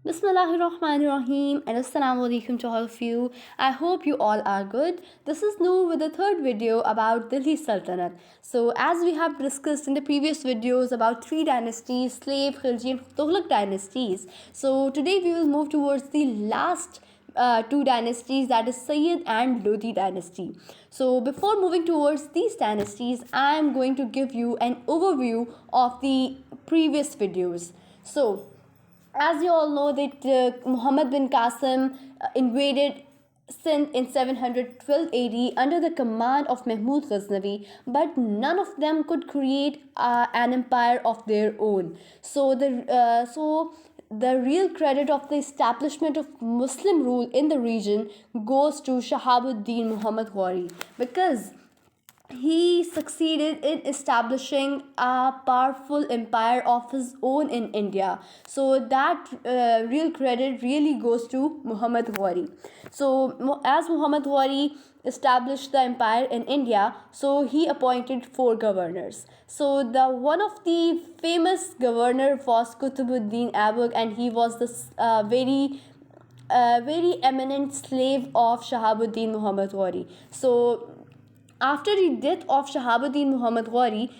Bismillahirrahmanirrahim and Assalamu alaikum to all of you. I hope you all are good. This is Noor with the third video about Delhi Sultanate. So, as we have discussed in the previous videos about three dynasties, Slave, Khilji, and Tughlaq dynasties. So, today we will move towards the last two dynasties, that is Sayyid and Lodhi dynasty. So, before moving towards these dynasties, I am going to give you an overview of the previous videos. So, as you all know that Muhammad bin Qasim invaded Sindh in 712 AD under the command of Mahmud Ghaznavi, but none of them could create an empire of their own. So the real credit of the establishment of Muslim rule in the region goes to Shahabuddin Muhammad Ghori, because he succeeded in establishing a powerful empire of his own in India. So that real credit really goes to Muhammad Ghori. So as Muhammad Ghori established the empire in India, so he appointed four governors. So the one of the famous governor was Qutbuddin Aibak, and he was this very eminent slave of Shahabuddin Muhammad Ghori. So after the death of Shahabuddin Muhammad Ghori,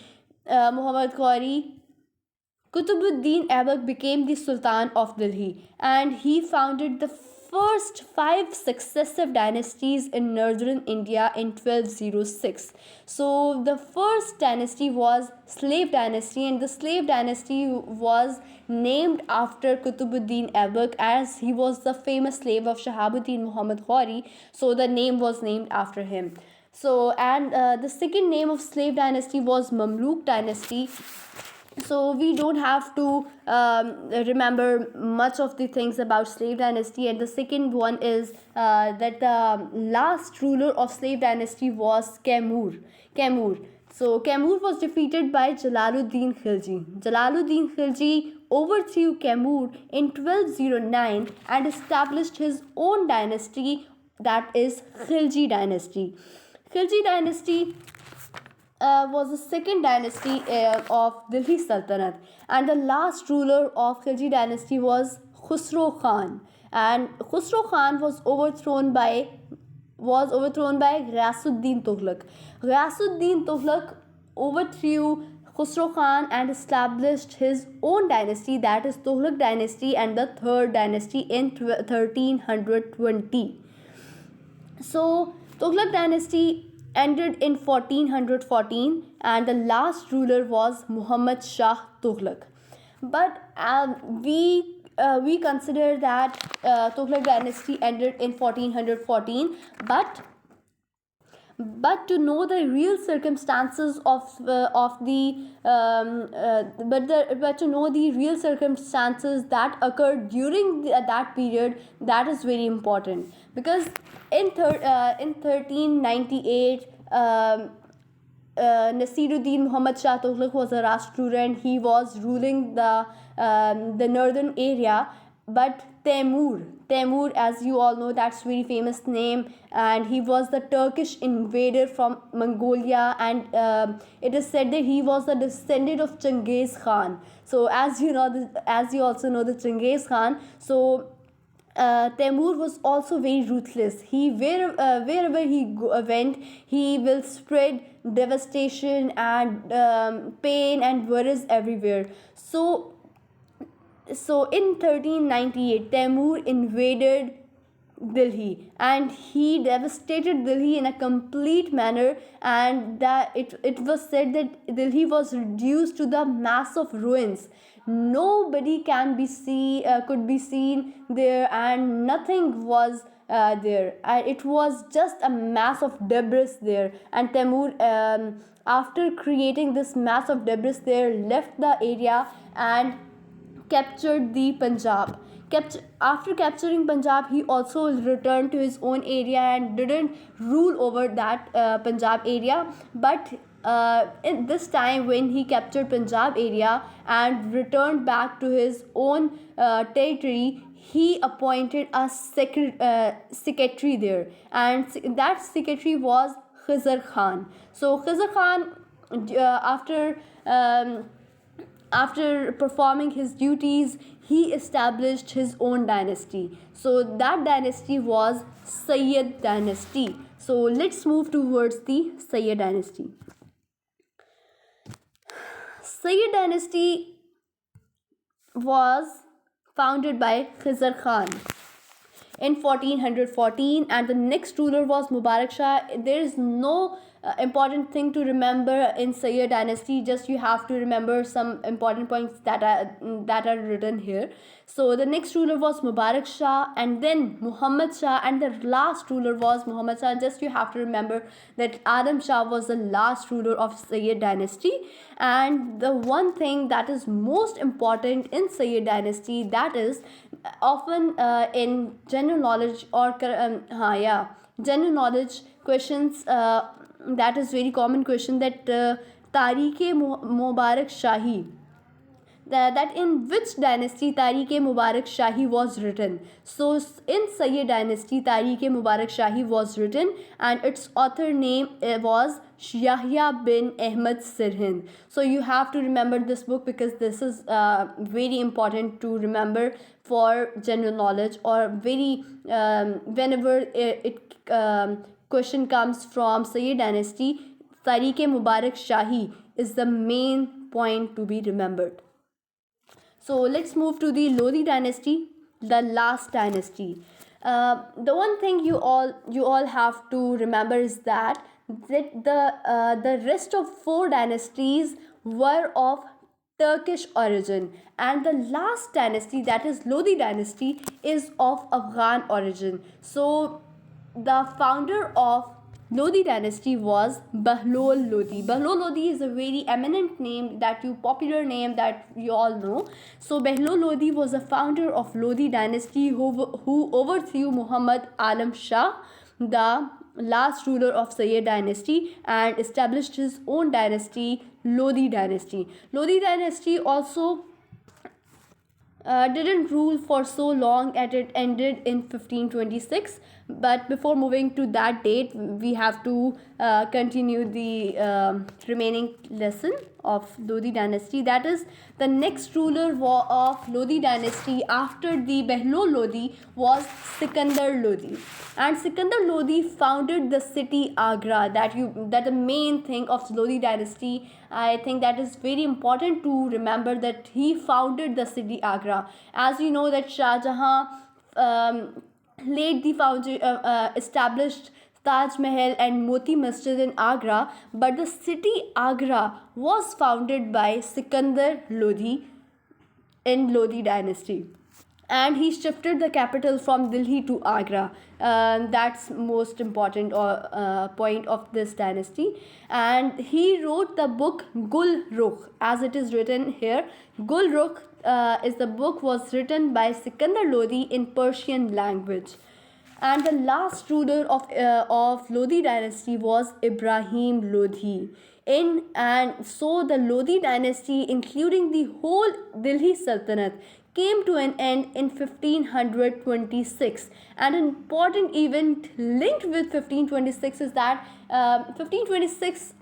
Qutbuddin Aibak became the Sultan of Delhi, and he founded the first five successive dynasties in northern India in 1206. So the first dynasty was Slave Dynasty, and the Slave Dynasty was named after Qutbuddin Aibak, as he was the famous slave of Shahabuddin Muhammad Ghori. So the name was named after him. So, and the second name of Slave Dynasty was Mamluk Dynasty. So we don't have to remember much of the things about Slave Dynasty. And the second one is that the last ruler of Slave Dynasty was Kaimur. So Kaimur was defeated by Jalaluddin Khilji. Jalaluddin Khilji overthrew Kaimur in 1209 and established his own dynasty, that is Khilji dynasty. Khilji dynasty was the second dynasty of Delhi Sultanate, and the last ruler of Khilji dynasty was Khusro Khan. And Khusro Khan was overthrown by Ghiyasuddin Tughlaq. Ghiyasuddin Tughlaq overthrew Khusro Khan and established his own dynasty, that is Tughlaq dynasty, and the third dynasty in 1320. So Tughlaq dynasty ended in 1414, and the last ruler was Muhammad Shah Tughlaq. But we consider that Tughlaq dynasty ended in 1414, but to know the real circumstances but to know the real circumstances that occurred during that period, that is very important, because in 1398 Nasiruddin Muhammad Shah Tughlaq was a Rashtrakuta, and he was ruling the northern area. But Temur, as you all know, that's very famous name, and he was the Turkish invader from Mongolia, and it is said that he was the descendant of Genghis Khan. So as you also know the Genghis Khan. So Temur was also very ruthless. Wherever he went, he will spread devastation and pain and worries everywhere. So in 1398, Temur invaded Delhi, and he devastated Delhi in a complete manner, and that it was said that Delhi was reduced to the mass of ruins. Nobody could be seen there, and nothing was there. It was just a mass of debris there, and Temur, after creating this mass of debris there, left the area and captured the Punjab. After capturing Punjab, he also returned to his own area and didn't rule over that Punjab area. But in this time, when he captured Punjab area and returned back to his own territory, he appointed a secretary there, and that secretary was Khizr Khan. So Khizr Khan, after after performing his duties, he established his own dynasty. So that dynasty was Sayyid dynasty. So let's move towards the Sayyid dynasty. Sayyid dynasty was founded by Khizr Khan in 1414, and the next ruler was Mubarak Shah. There is no important thing to remember in Sayyid dynasty, just you have to remember some important points that are written here. So the next ruler was Mubarak Shah, and then Muhammad Shah, and the last ruler was Muhammad Shah. Just you have to remember that Adam Shah was the last ruler of Sayyid dynasty. And the one thing that is most important in Sayyid dynasty, that is often in general knowledge or general knowledge questions, that is very common question, that Tariq-e Mubarak Shahi, that in which dynasty Tariq-e Mubarak Shahi was written. So in Sayyid dynasty, Tariq-e Mubarak Shahi was written, and its author name was Yahya bin Ahmad Sirhind. So you have to remember this book, because this is very important to remember for general knowledge, or very whenever it question comes from Sayyid dynasty, Tariq-e Mubarak Shahi is the main point to be remembered. So let's move to the Lodhi dynasty, the last dynasty. The one thing you all have to remember is that the rest of 4 dynasties were of Turkish origin, and the last dynasty, that is Lodhi dynasty, is of Afghan origin. So the founder of Lodhi dynasty was Bahlol Lodhi. Bahlol Lodhi is a very eminent name, popular name that you all know. So Bahlol Lodhi was the founder of Lodhi dynasty, who overthrew Muhammad Alam Shah, the last ruler of Sayyid dynasty, and established his own dynasty, Lodhi dynasty. Lodhi dynasty also didn't rule for so long, and it ended in 1526. But before moving to that date, we have to continue the remaining lesson of Lodhi dynasty. That is, the next ruler of Lodhi dynasty after the Bahlol Lodhi was Sikandar Lodhi, and Sikandar Lodhi founded the city Agra. That the main thing of Lodhi dynasty, I think that is very important to remember, that he founded the city Agra. As you know that Shah Jahan established Taj Mahal and Moti Masjid in Agra, but the city Agra was founded by Sikandar Lodhi in Lodhi dynasty, and he shifted the capital from Delhi to Agra. That's most important point of this dynasty. And he wrote the book Gul Rukh, as it is written here. Gul Rukh is the book was written by Sikandar Lodhi in Persian language. And the last ruler of Lodhi dynasty was Ibrahim Lodhi. And so the Lodhi dynasty, including the whole Delhi Sultanate, came to an end in 1526. And an important event linked with 1526 is that 1526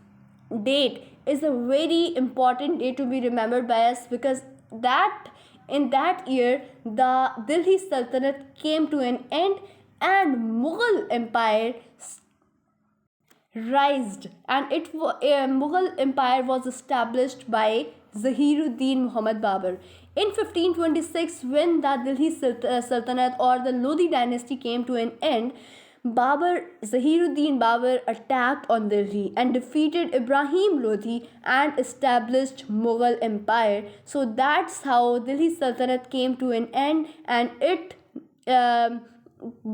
date is a very important date to be remembered by us, because in that year the Delhi Sultanate came to an end, and Mughal Empire rised, and Mughal Empire was established by Zahiruddin Muhammad Babur. In 1526, when the Delhi Sultanate or the Lodhi dynasty came to an end, Zahiruddin Babur attacked on Delhi and defeated Ibrahim Lodhi and established Mughal Empire. So that's how Delhi Sultanate came to an end, and it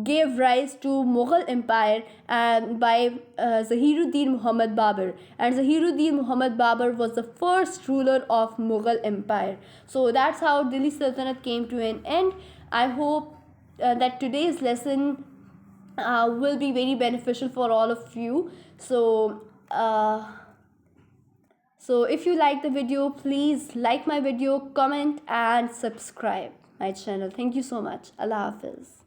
gave rise to Mughal Empire by Zahiruddin Muhammad Babur. And Zahiruddin Muhammad Babur was the first ruler of Mughal Empire. So that's how Delhi Sultanate came to an end. I hope that today's lesson will be very beneficial for all of you. So if you like the video, please like my video, comment and subscribe my channel. Thank you so much. Allah Hafiz.